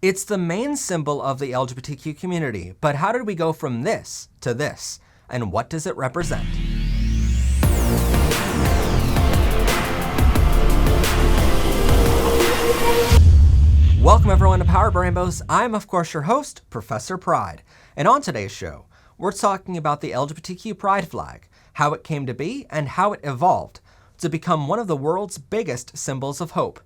It's the main symbol of the LGBTQ community, but how did we go from this to this? And what does it represent? Welcome everyone to Powered by Rainbows. I'm of course your host, Professor Pride. And on today's show, we're talking about the LGBTQ Pride Flag, how it came to be, and how it evolved to become one of the world's biggest symbols of hope.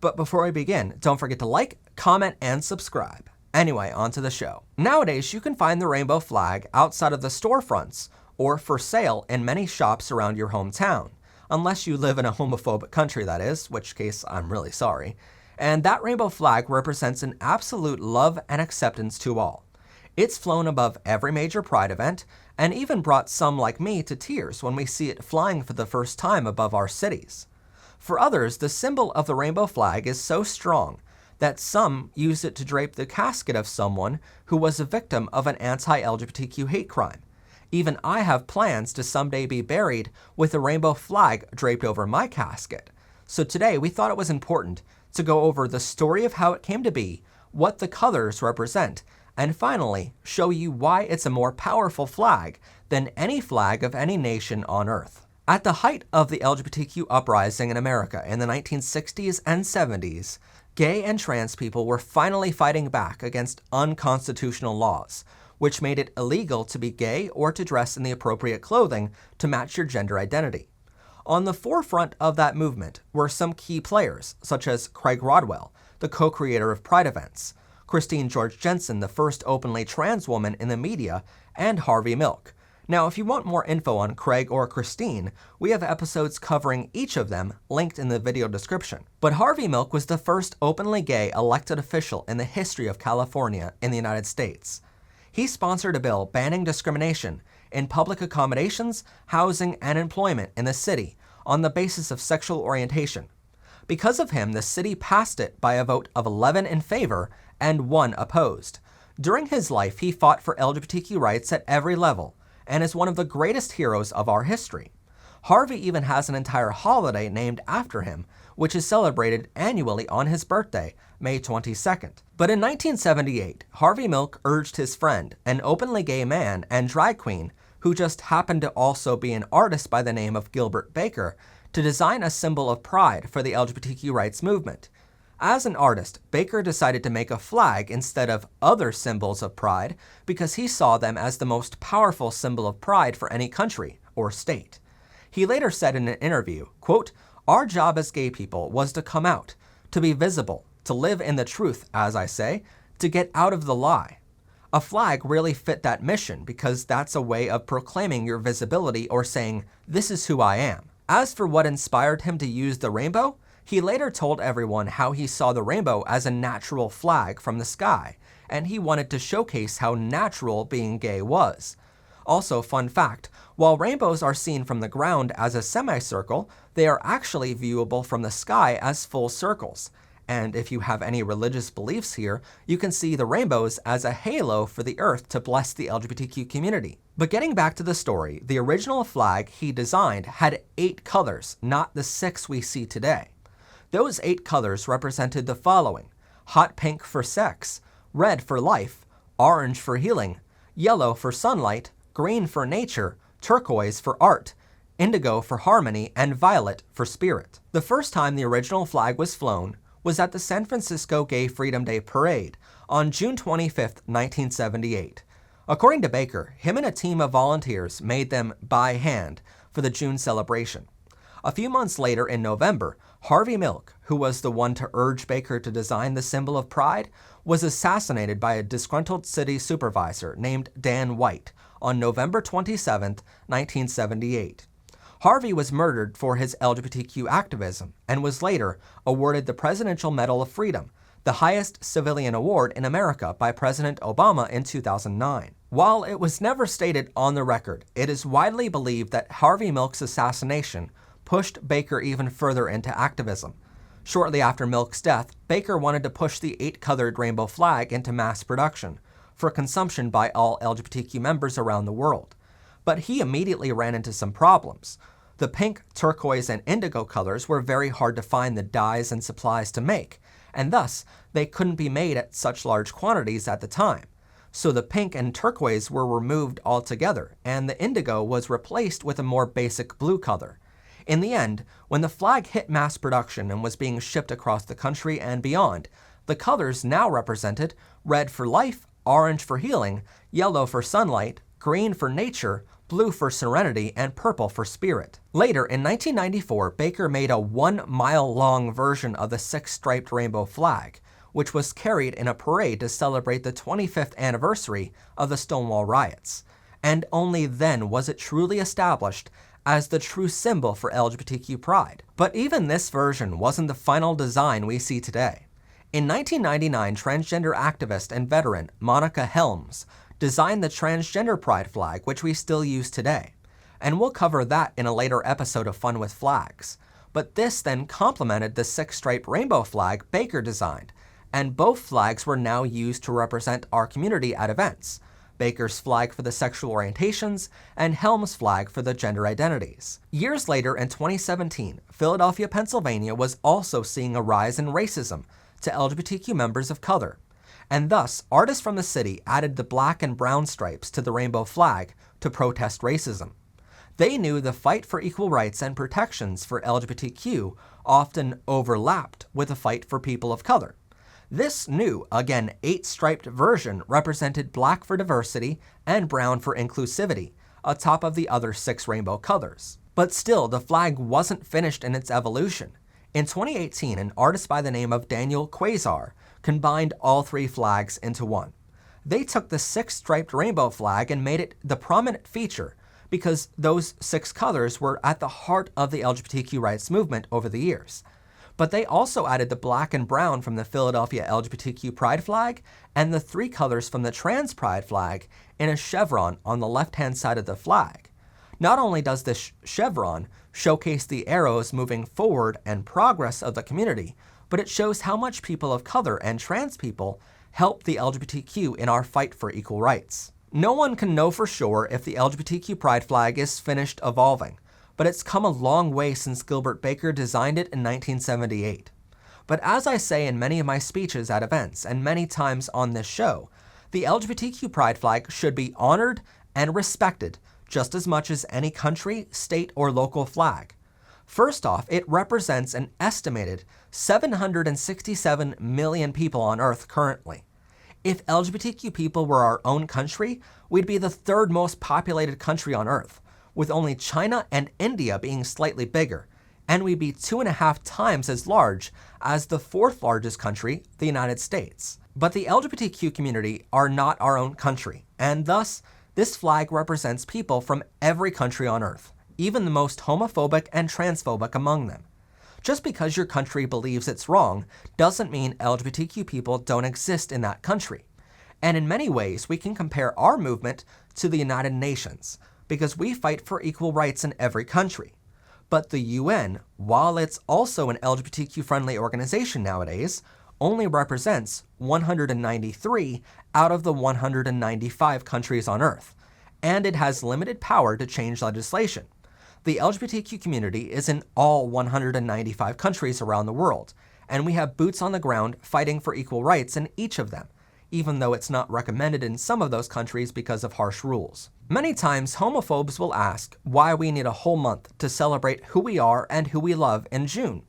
But before we begin, don't forget to like, comment, and subscribe. Anyway, on to the show. Nowadays, you can find the rainbow flag outside of the storefronts or for sale in many shops around your hometown. Unless you live in a homophobic country, that is, which case I'm really sorry. And that rainbow flag represents an absolute love and acceptance to all. It's flown above every major Pride event, and even brought some like me to tears when we see it flying for the first time above our cities. For others, the symbol of the rainbow flag is so strong that some use it to drape the casket of someone who was a victim of an anti-LGBTQ hate crime. Even I have plans to someday be buried with a rainbow flag draped over my casket. So today we thought it was important to go over the story of how it came to be, what the colors represent, and finally show you why it's a more powerful flag than any flag of any nation on Earth. At the height of the LGBTQ uprising in America in the 1960s and 70s, gay and trans people were finally fighting back against unconstitutional laws, which made it illegal to be gay or to dress in the appropriate clothing to match your gender identity. On the forefront of that movement were some key players, such as Craig Rodwell, the co-creator of Pride events, Christine George Jensen, the first openly trans woman in the media, and Harvey Milk. Now, if you want more info on Craig or Christine, we have episodes covering each of them linked in the video description. But Harvey Milk was the first openly gay elected official in the history of California in the United States. He sponsored a bill banning discrimination in public accommodations, housing, and employment in the city on the basis of sexual orientation. Because of him, the city passed it by a vote of 11 in favor and 1 opposed. During his life, he fought for LGBTQ rights at every level, and is one of the greatest heroes of our history. Harvey even has an entire holiday named after him, which is celebrated annually on his birthday, May 22nd. But in 1978, Harvey Milk urged his friend, an openly gay man and drag queen, who just happened to also be an artist by the name of Gilbert Baker, to design a symbol of pride for the LGBTQ rights movement. As an artist, Baker decided to make a flag instead of other symbols of pride because he saw them as the most powerful symbol of pride for any country or state. He later said in an interview, quote, "Our job as gay people was to come out, to be visible, to live in the truth, as I say, to get out of the lie." A flag really fit that mission because that's a way of proclaiming your visibility or saying, "This is who I am." As for what inspired him to use the rainbow, he later told everyone how he saw the rainbow as a natural flag from the sky, and he wanted to showcase how natural being gay was. Also, fun fact, while rainbows are seen from the ground as a semicircle, they are actually viewable from the sky as full circles. And if you have any religious beliefs here, you can see the rainbows as a halo for the earth to bless the LGBTQ community. But getting back to the story, the original flag he designed had 8 colors, not the 6 we see today. Those 8 colors represented the following: hot pink for sex, red for life, orange for healing, yellow for sunlight, green for nature, turquoise for art, indigo for harmony, and violet for spirit. The first time the original flag was flown was at the San Francisco Gay Freedom Day Parade on June 25, 1978. According to Baker, him and a team of volunteers made them by hand for the June celebration. A few months later in November, Harvey Milk, who was the one to urge Baker to design the symbol of pride, was assassinated by a disgruntled city supervisor named Dan White on November 27, 1978. Harvey was murdered for his LGBTQ activism and was later awarded the Presidential Medal of Freedom, the highest civilian award in America by President Obama in 2009. While it was never stated on the record, it is widely believed that Harvey Milk's assassination pushed Baker even further into activism. Shortly after Milk's death, Baker wanted to push the 8-colored rainbow flag into mass production for consumption by all LGBTQ members around the world. But he immediately ran into some problems. The pink, turquoise, and indigo colors were very hard to find the dyes and supplies to make, and thus they couldn't be made at such large quantities at the time. So the pink and turquoise were removed altogether, and the indigo was replaced with a more basic blue color. In the end, when the flag hit mass production and was being shipped across the country and beyond, the colors now represented red for life, orange for healing, yellow for sunlight, green for nature, blue for serenity, and purple for spirit. Later, in 1994, Baker made a 1-mile-long version of the six-striped rainbow flag, which was carried in a parade to celebrate the 25th anniversary of the Stonewall riots. And only then was it truly established as the true symbol for LGBTQ pride. But even this version wasn't the final design we see today. In 1999, transgender activist and veteran Monica Helms designed the transgender pride flag, which we still use today. And we'll cover that in a later episode of Fun with Flags. But this then complemented the six-stripe rainbow flag Baker designed, and both flags were now used to represent our community at events. Baker's flag for the sexual orientations, and Helm's flag for the gender identities. Years later, in 2017, Philadelphia, Pennsylvania was also seeing a rise in racism to LGBTQ members of color, and thus artists from the city added the black and brown stripes to the rainbow flag to protest racism. They knew the fight for equal rights and protections for LGBTQ often overlapped with the fight for people of color. This new, again 8-striped version represented black for diversity and brown for inclusivity, atop of the other 6 rainbow colors. But still, the flag wasn't finished in its evolution. In 2018, an artist by the name of Daniel Quasar combined all 3 flags into one. They took the 6-striped rainbow flag and made it the prominent feature because those 6 colors were at the heart of the LGBTQ rights movement over the years. But they also added the black and brown from the Philadelphia LGBTQ Pride Flag and the 3 colors from the Trans Pride Flag in a chevron on the left-hand side of the flag. Not only does this chevron showcase the arrows moving forward and progress of the community, but it shows how much people of color and trans people help the LGBTQ in our fight for equal rights. No one can know for sure if the LGBTQ Pride Flag is finished evolving, but it's come a long way since Gilbert Baker designed it in 1978. But as I say in many of my speeches at events and many times on this show, the LGBTQ Pride Flag should be honored and respected just as much as any country, state, or local flag. First off, it represents an estimated 767 million people on Earth currently. If LGBTQ people were our own country, we'd be the 3rd most populated country on Earth, with only China and India being slightly bigger, and we'd be 2.5 times as large as the 4th largest country, the United States. But the LGBTQ community are not our own country, and thus, this flag represents people from every country on Earth, even the most homophobic and transphobic among them. Just because your country believes it's wrong doesn't mean LGBTQ people don't exist in that country. And in many ways, we can compare our movement to the United Nations, because we fight for equal rights in every country. But the UN, while it's also an LGBTQ-friendly organization nowadays, only represents 193 out of the 195 countries on Earth, and it has limited power to change legislation. The LGBTQ community is in all 195 countries around the world, and we have boots on the ground fighting for equal rights in each of them, even though it's not recommended in some of those countries because of harsh rules. Many times, homophobes will ask why we need a whole month to celebrate who we are and who we love in June.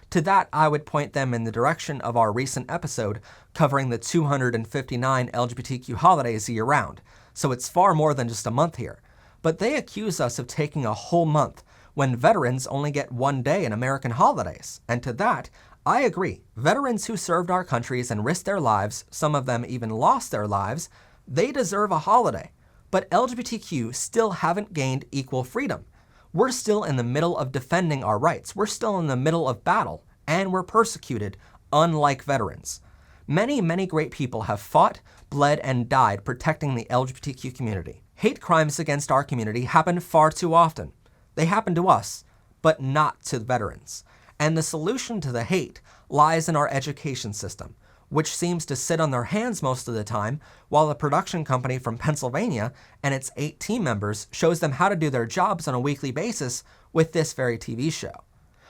To that, I would point them in the direction of our recent episode covering the 259 LGBTQ holidays year-round, so it's far more than just a month here. But they accuse us of taking a whole month when veterans only get 1 day in American holidays, and to that, I agree. Veterans who served our countries and risked their lives, some of them even lost their lives, they deserve a holiday. But LGBTQ still haven't gained equal freedom. We're still in the middle of defending our rights. We're still in the middle of battle, and we're persecuted, unlike veterans. Many, many great people have fought, bled, and died protecting the LGBTQ community. Hate crimes against our community happen far too often. They happen to us, but not to veterans. And the solution to the hate lies in our education system, which seems to sit on their hands most of the time, while a production company from Pennsylvania and its 8 team members shows them how to do their jobs on a weekly basis with this very TV show.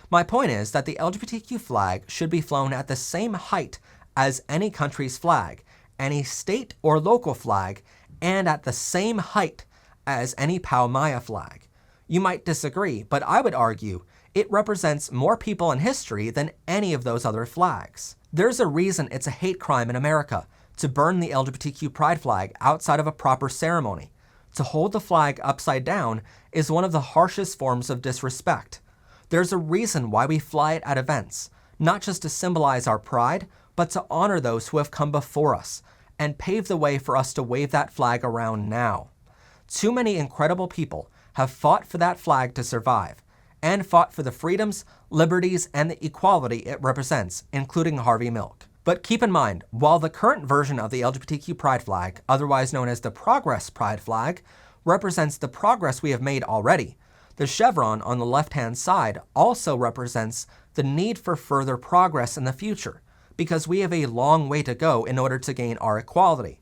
My point is that the LGBTQ flag should be flown at the same height as any country's flag, any state or local flag, and at the same height as any Pau Maya flag. You might disagree, but I would argue it represents more people in history than any of those other flags. There's a reason it's a hate crime in America to burn the LGBTQ Pride flag outside of a proper ceremony. To hold the flag upside down is one of the harshest forms of disrespect. There's a reason why we fly it at events, not just to symbolize our pride, but to honor those who have come before us and pave the way for us to wave that flag around now. Too many incredible people have fought for that flag to survive, and fought for the freedoms, liberties, and the equality it represents, including Harvey Milk. But keep in mind, while the current version of the LGBTQ Pride Flag, otherwise known as the Progress Pride Flag, represents the progress we have made already, the chevron on the left-hand side also represents the need for further progress in the future, because we have a long way to go in order to gain our equality.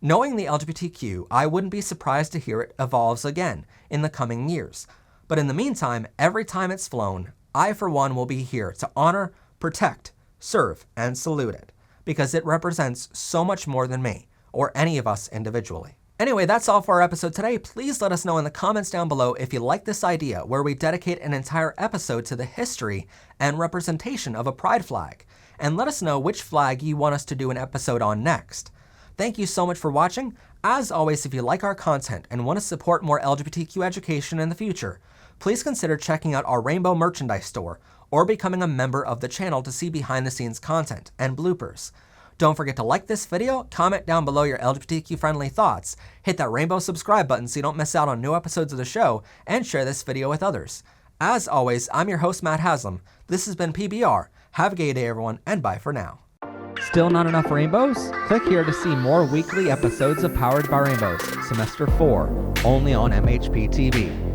Knowing the LGBTQ, I wouldn't be surprised to hear it evolves again in the coming years. But in the meantime, every time it's flown, I for one will be here to honor, protect, serve, and salute it, because it represents so much more than me, or any of us individually. Anyway, that's all for our episode today. Please let us know in the comments down below if you like this idea, where we dedicate an entire episode to the history and representation of a pride flag, and let us know which flag you want us to do an episode on next. Thank you so much for watching. As always, if you like our content and want to support more LGBTQ education in the future, please consider checking out our Rainbow merchandise store or becoming a member of the channel to see behind-the-scenes content and bloopers. Don't forget to like this video, comment down below your LGBTQ-friendly thoughts, hit that rainbow subscribe button so you don't miss out on new episodes of the show, and share this video with others. As always, I'm your host, Matt Haslam. This has been PBR. Have a gay day, everyone, and bye for now. Still not enough rainbows? Click here to see more weekly episodes of Powered by Rainbows, Semester 4, only on MHP TV.